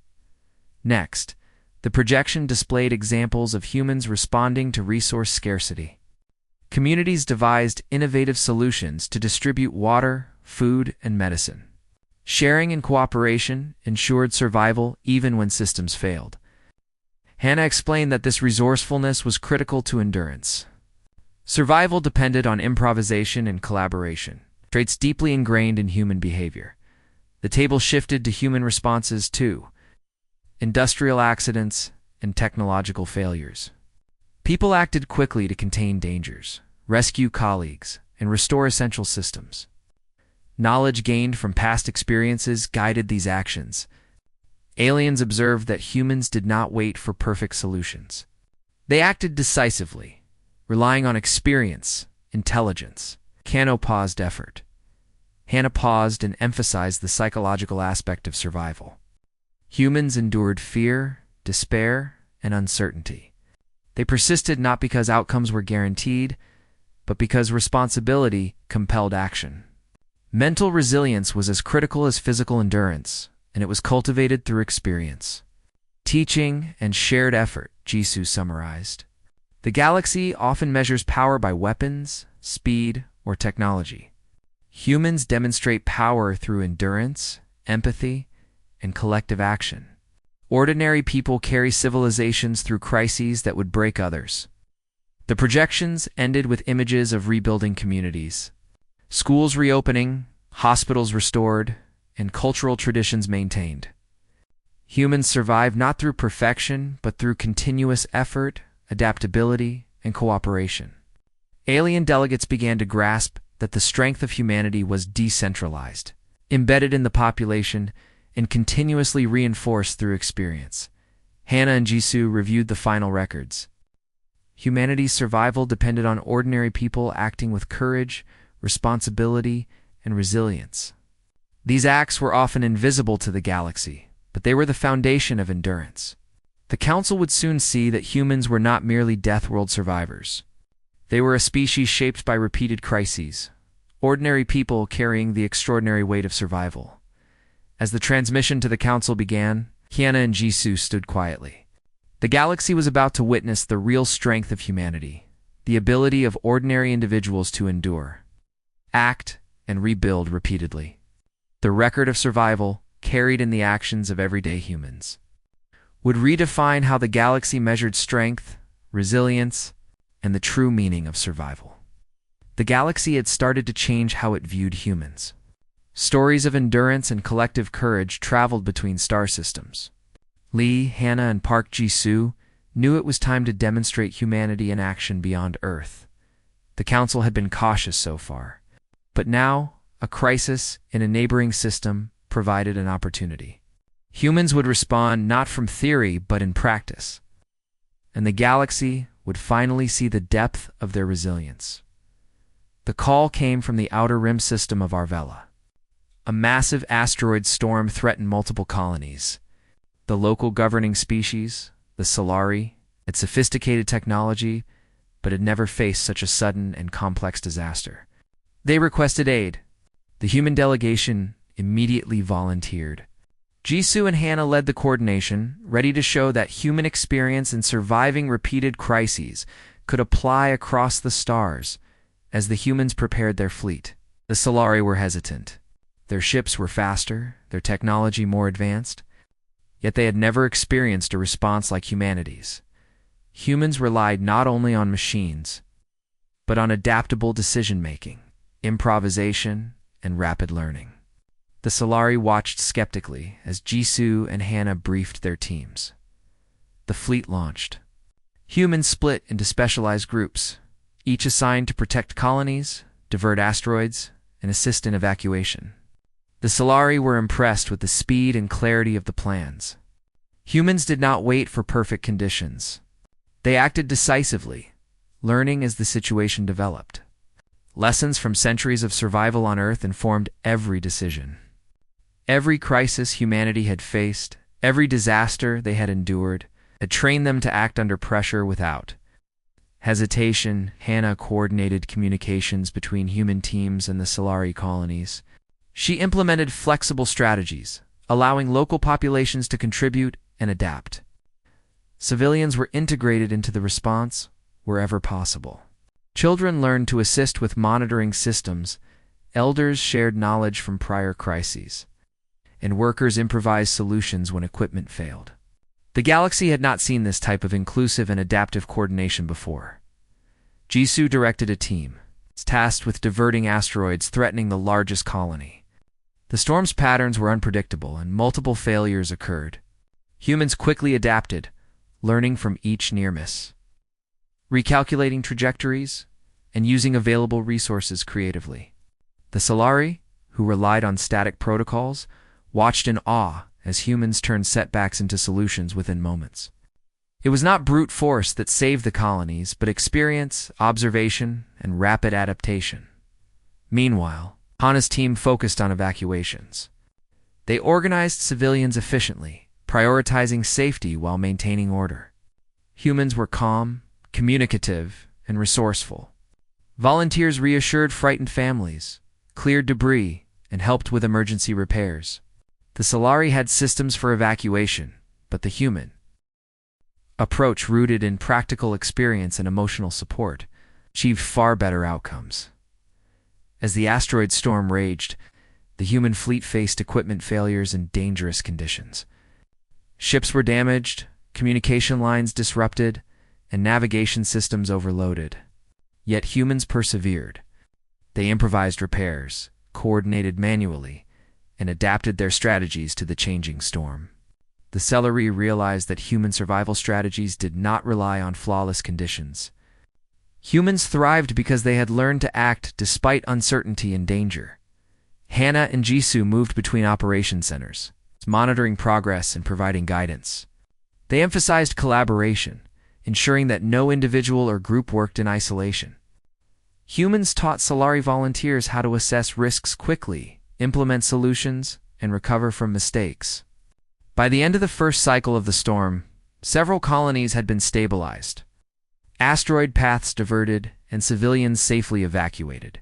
Next, the projection displayed examples of humans responding to resource scarcity. Communities devised innovative solutions to distribute water, food, and medicine. Sharing and cooperation ensured survival even when systems failed. Hannah explained that this resourcefulness was critical to endurance. Survival depended on improvisation and collaboration, traits deeply ingrained in human behavior. The table shifted to human responses too: industrial accidents and technological failures. People acted quickly to contain dangers, rescue colleagues, and restore essential systems. Knowledge gained from past experiences guided these actions. Aliens observed that humans did not wait for perfect solutions. They acted decisively, relying on experience, intelligence. Kano paused effort. Hannah paused and emphasized the psychological aspect of survival. Humans endured fear, despair, and uncertainty. They persisted not because outcomes were guaranteed, but because responsibility compelled action. Mental resilience was as critical as physical endurance, and it was cultivated through experience, teaching, and shared effort, Jisoo summarized. The galaxy often measures power by weapons, speed, or technology. Humans demonstrate power through endurance, empathy, and collective action. Ordinary people carry civilizations through crises that would break others. The projections ended with images of rebuilding communities, schools reopening, hospitals restored, and cultural traditions maintained. Humans survive not through perfection, but through continuous effort, adaptability, and cooperation. Alien delegates began to grasp that the strength of humanity was decentralized, embedded in the population, and continuously reinforced through experience. Hannah and Jisoo reviewed the final records. Humanity's survival depended on ordinary people acting with courage, responsibility, and resilience. These acts were often invisible to the galaxy, but they were the foundation of endurance. The Council would soon see that humans were not merely Deathworld survivors. They were a species shaped by repeated crises, ordinary people carrying the extraordinary weight of survival. As the transmission to the Council began, Hannah and Jisoo stood quietly. The galaxy was about to witness the real strength of humanity, the ability of ordinary individuals to endure, act, and rebuild repeatedly. The record of survival, carried in the actions of everyday humans, would redefine how the galaxy measured strength, resilience, and the true meaning of survival. The galaxy had started to change how it viewed humans. Stories of endurance and collective courage traveled between star systems. Lee, Hannah, and Park Ji-soo knew it was time to demonstrate humanity in action beyond Earth. The Council had been cautious so far, but now a crisis in a neighboring system provided an opportunity. Humans would respond not from theory but in practice, and the galaxy would finally see the depth of their resilience. The call came from the outer rim system of Arvella. A massive asteroid storm threatened multiple colonies. The local governing species, the Solari, had sophisticated technology, but had never faced such a sudden and complex disaster. They requested aid. The human delegation immediately volunteered. Jisoo and Hannah led the coordination, ready to show that human experience in surviving repeated crises could apply across the stars. As the humans prepared their fleet, the Solari were hesitant. Their ships were faster, their technology more advanced, yet they had never experienced a response like humanity's. Humans relied not only on machines, but on adaptable decision-making, improvisation, and rapid learning. The Solari watched skeptically as Jisoo and Hannah briefed their teams. The fleet launched. Humans split into specialized groups, each assigned to protect colonies, divert asteroids, and assist in evacuation. The Solari were impressed with the speed and clarity of the plans. Humans did not wait for perfect conditions. They acted decisively, learning as the situation developed. Lessons from centuries of survival on Earth informed every decision. Every crisis humanity had faced, every disaster they had endured, had trained them to act under pressure without hesitation. Hannah coordinated communications between human teams and the Solari colonies. She implemented flexible strategies, allowing local populations to contribute and adapt. Civilians were integrated into the response wherever possible. Children learned to assist with monitoring systems, elders shared knowledge from prior crises, and workers improvised solutions when equipment failed. The galaxy had not seen this type of inclusive and adaptive coordination before. Jisoo directed a team, tasked with diverting asteroids threatening the largest colony. The storm's patterns were unpredictable and multiple failures occurred. Humans quickly adapted, learning from each near miss, recalculating trajectories, and using available resources creatively. The Solari, who relied on static protocols, watched in awe as humans turned setbacks into solutions within moments. It was not brute force that saved the colonies, but experience, observation, and rapid adaptation. Meanwhile, Hana's team focused on evacuations. They organized civilians efficiently, prioritizing safety while maintaining order. Humans were calm, communicative, and resourceful. Volunteers reassured frightened families, cleared debris, and helped with emergency repairs. The Solari had systems for evacuation, but the human approach, rooted in practical experience and emotional support, achieved far better outcomes. As the asteroid storm raged, the human fleet faced equipment failures and dangerous conditions. Ships were damaged, communication lines disrupted, and navigation systems overloaded. Yet humans persevered. They improvised repairs, coordinated manually, and adapted their strategies to the changing storm. The Solari realized that human survival strategies did not rely on flawless conditions. Humans thrived because they had learned to act despite uncertainty and danger. Hannah and Jisoo moved between operation centers, monitoring progress and providing guidance. They emphasized collaboration, ensuring that no individual or group worked in isolation. Humans taught Solari volunteers how to assess risks quickly, implement solutions, and recover from mistakes. By the end of the first cycle of the storm, Several colonies had been stabilized, asteroid paths diverted, and civilians safely evacuated.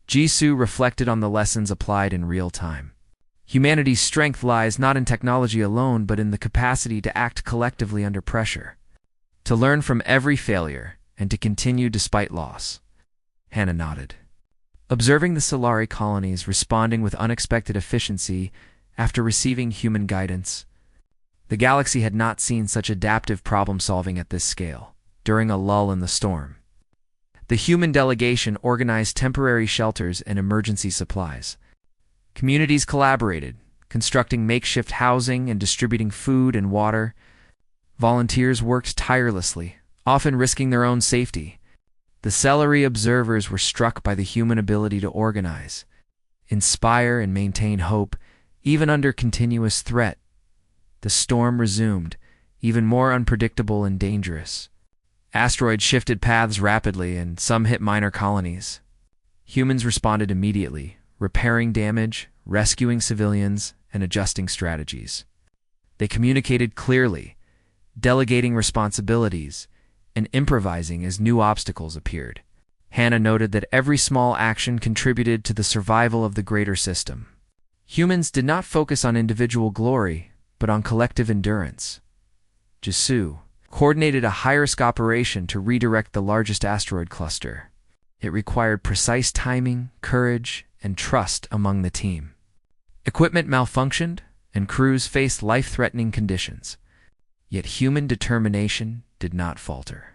Jisoo reflected on the lessons applied in real time. Humanity's strength lies not in technology alone, but in the capacity to act collectively under pressure, to learn from every failure, and to continue despite loss. Hannah nodded, observing the Solari colonies responding with unexpected efficiency after receiving human guidance. The galaxy had not seen such adaptive problem-solving at this scale. During a lull in the storm, the human delegation organized temporary shelters and emergency supplies. Communities collaborated, constructing makeshift housing and distributing food and water. Volunteers worked tirelessly, often risking their own safety. The Solari observers were struck by the human ability to organize, inspire, and maintain hope, even under continuous threat. The storm resumed, even more unpredictable and dangerous. Asteroids shifted paths rapidly, and some hit minor colonies. Humans responded immediately, repairing damage, rescuing civilians, and adjusting strategies. They communicated clearly, delegating responsibilities, and improvising as new obstacles appeared. Hannah noted that every small action contributed to the survival of the greater system. Humans did not focus on individual glory, but on collective endurance. Jisoo coordinated a high-risk operation to redirect the largest asteroid cluster. It required precise timing, courage, and trust among the team. Equipment malfunctioned, and crews faced life-threatening conditions. Yet human determination did not falter.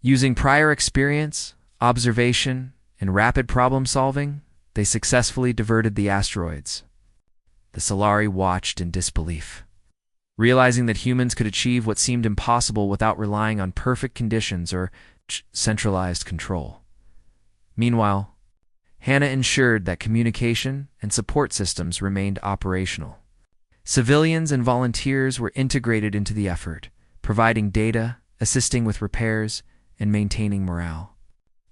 Using prior experience, observation, and rapid problem-solving, they successfully diverted the asteroids. The Solari watched in disbelief, realizing that humans could achieve what seemed impossible without relying on perfect conditions or centralized control. Meanwhile, Hannah ensured that communication and support systems remained operational. Civilians and volunteers were integrated into the effort, providing data, assisting with repairs, and maintaining morale.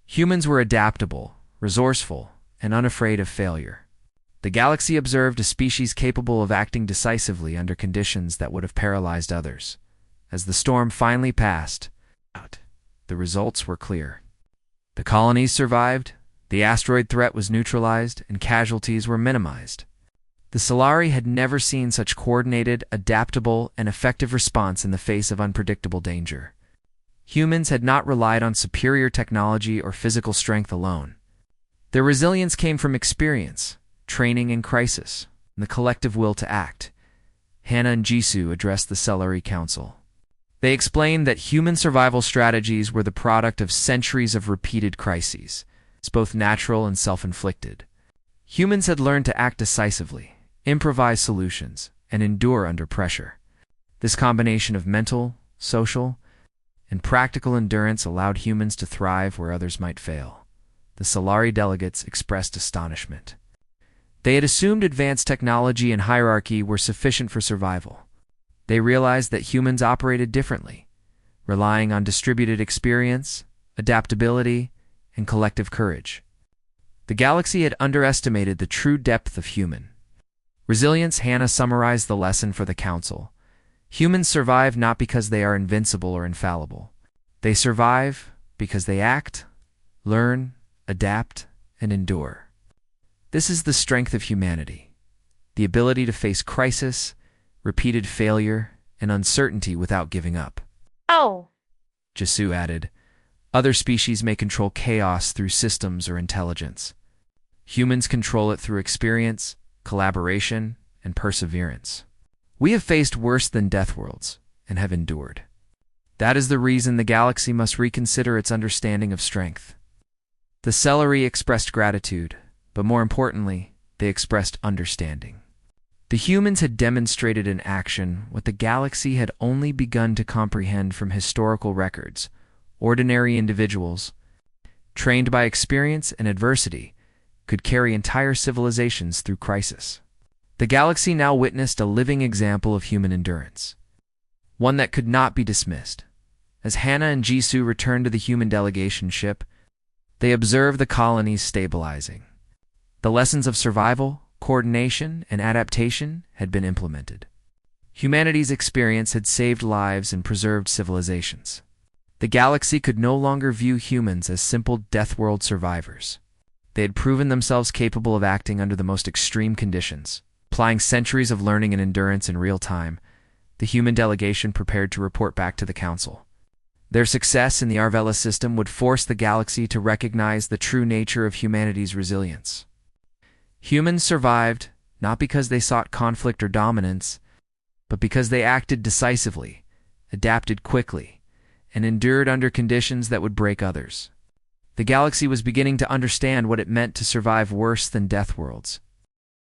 Humans were adaptable, resourceful, and unafraid of failure. The galaxy observed a species capable of acting decisively under conditions that would have paralyzed others. As the storm finally passed, the results were clear. The colonies survived, the asteroid threat was neutralized, and casualties were minimized. The Solari had never seen such coordinated, adaptable, and effective response in the face of unpredictable danger. Humans had not relied on superior technology or physical strength alone. Their resilience came from experience, training in crisis, and the collective will to act. Hannah and Jisoo addressed the Solari Council. They explained that human survival strategies were the product of centuries of repeated crises, both natural and self-inflicted. Humans had learned to act decisively, improvise solutions, and endure under pressure. This combination of mental, social, and practical endurance allowed humans to thrive where others might fail. The Solari delegates expressed astonishment. They had assumed advanced technology and hierarchy were sufficient for survival. They realized that humans operated differently, relying on distributed experience, adaptability, and collective courage. The galaxy had underestimated the true depth of human resilience. Hannah summarized the lesson for the Council. Humans survive not because they are invincible or infallible. They survive because they act, learn, adapt, and endure. This is the strength of humanity, the ability to face crisis, repeated failure, and uncertainty without giving up. Oh, Jisoo added, other species may control chaos through systems or intelligence. Humans control it through experience, collaboration, and perseverance. We have faced worse than Deathworlds and have endured. That is the reason the galaxy must reconsider its understanding of strength. The Solari expressed gratitude, but more importantly, they expressed understanding. The humans had demonstrated in action what the galaxy had only begun to comprehend from historical records. Ordinary individuals, trained by experience and adversity, could carry entire civilizations through crisis. The galaxy now witnessed a living example of human endurance, one that could not be dismissed. As Hannah and Jisoo returned to the human delegation ship, they observed the colonies stabilizing. The lessons of survival, coordination, and adaptation had been implemented. Humanity's experience had saved lives and preserved civilizations. The galaxy could no longer view humans as simple Deathworld survivors. They had proven themselves capable of acting under the most extreme conditions. Applying centuries of learning and endurance in real time, the human delegation prepared to report back to the Council. Their success in the Arvella system would force the galaxy to recognize the true nature of humanity's resilience. Humans survived not because they sought conflict or dominance, but because they acted decisively, adapted quickly, and endured under conditions that would break others. The galaxy was beginning to understand what it meant to survive worse than Deathworlds,